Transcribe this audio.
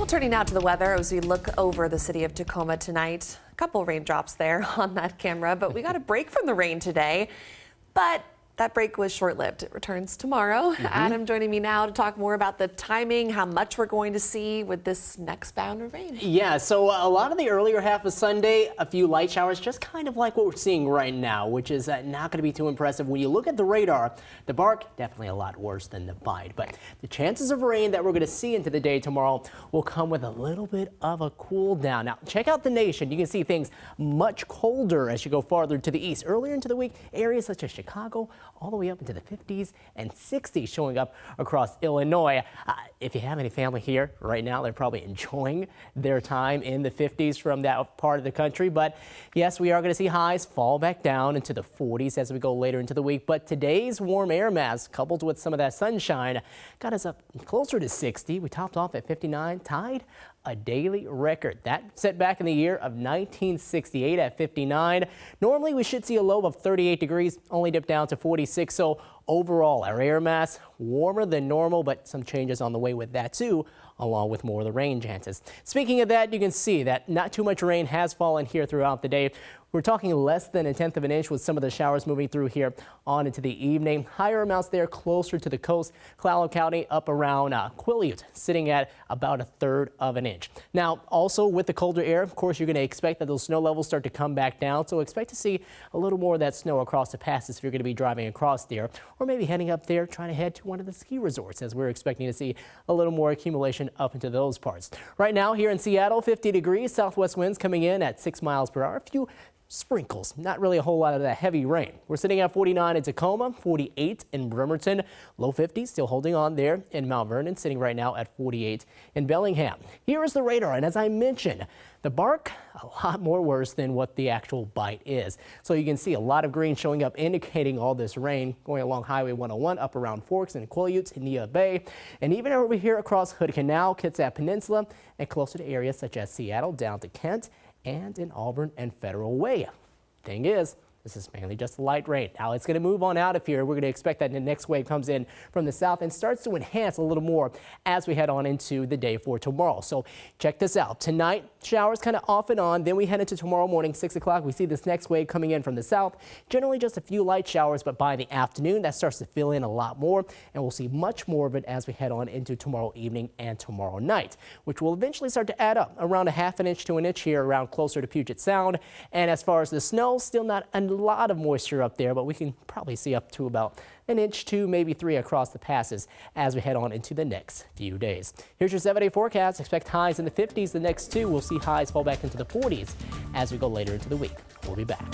Well, turning now to the weather as we look over the city of Tacoma tonight. A couple raindrops there on that camera, but we got a break from the rain today. But that break was short-lived. It returns tomorrow. Adam joining me now to talk more about the timing, how much we're going to see with this next bound of rain. Yeah, so a lot of the earlier half of Sunday, a few light showers, just kind of like what we're seeing right now, which is not going to be too impressive. When you look at the radar, the bark, definitely a lot worse than the bite. But the chances of rain that we're going to see into the day tomorrow will come with a little bit of a cool down. Now, check out the nation. You can see things much colder as you go farther to the east. Earlier into the week, areas such as Chicago, all the way up into the 50s and 60s showing up across Illinois. If you have any family here right now, they're probably enjoying their time in the 50s from that part of the country. But yes, we are going to see highs fall back down into the 40s as we go later into the week. But today's warm air mass, coupled with some of that sunshine, got us up closer to 60. We topped off at 59, tied a daily record. That set back in the year of 1968 at 59. Normally we should see a low of 38 degrees, only dipped down to 46. So overall, our air mass warmer than normal, but some changes on the way with that too, along with more of the rain chances. Speaking of that, you can see that not too much rain has fallen here throughout the day. We're talking less than 1/10 of an inch with some of the showers moving through here on into the evening. Higher amounts there closer to the coast. Clallam County up around Quileute, sitting at about 1/3 of an inch. Now, also with the colder air, of course, you're going to expect that those snow levels start to come back down. So expect to see a little more of that snow across the passes if you're going to be driving across there, or maybe heading up there trying to head to one of the ski resorts, as we're expecting to see a little more accumulation up into those parts. Right now here in Seattle, 50 degrees, southwest winds coming in at 6 miles per hour. A few sprinkles, not really a whole lot of that heavy rain. We're sitting at 49 in Tacoma, 48 in Bremerton, low 50s, still holding on there in Mount Vernon, sitting right now at 48 in Bellingham. Here is the radar, and as I mentioned, the bark a lot more worse than what the actual bite is. So you can see a lot of green showing up, indicating all this rain going along Highway 101 up around Forks and Quileute, Neah Bay, and even over here across Hood Canal, Kitsap Peninsula, and closer to areas such as Seattle down to Kent, and in Auburn and Federal Way. Thing is, this is mainly just light rain. Now it's going to move on out of here. We're going to expect that the next wave comes in from the south and starts to enhance a little more as we head on into the day for tomorrow. So check this out. Tonight, showers kind of off and on. Then we head into tomorrow morning, 6 o'clock. We see this next wave coming in from the south. Generally just a few light showers, but by the afternoon, that starts to fill in a lot more. And we'll see much more of it as we head on into tomorrow evening and tomorrow night, which will eventually start to add up around 1/2 inch to an inch here around closer to Puget Sound. And as far as the snow, still not a lot of moisture up there, but we can probably see up to about 1 inch to maybe 3 across the passes as we head on into the next few days. Here's your 7-day forecast. Expect highs in the 50s. The next 2 we'll see highs fall back into the 40s as we go later into the week. We'll be back.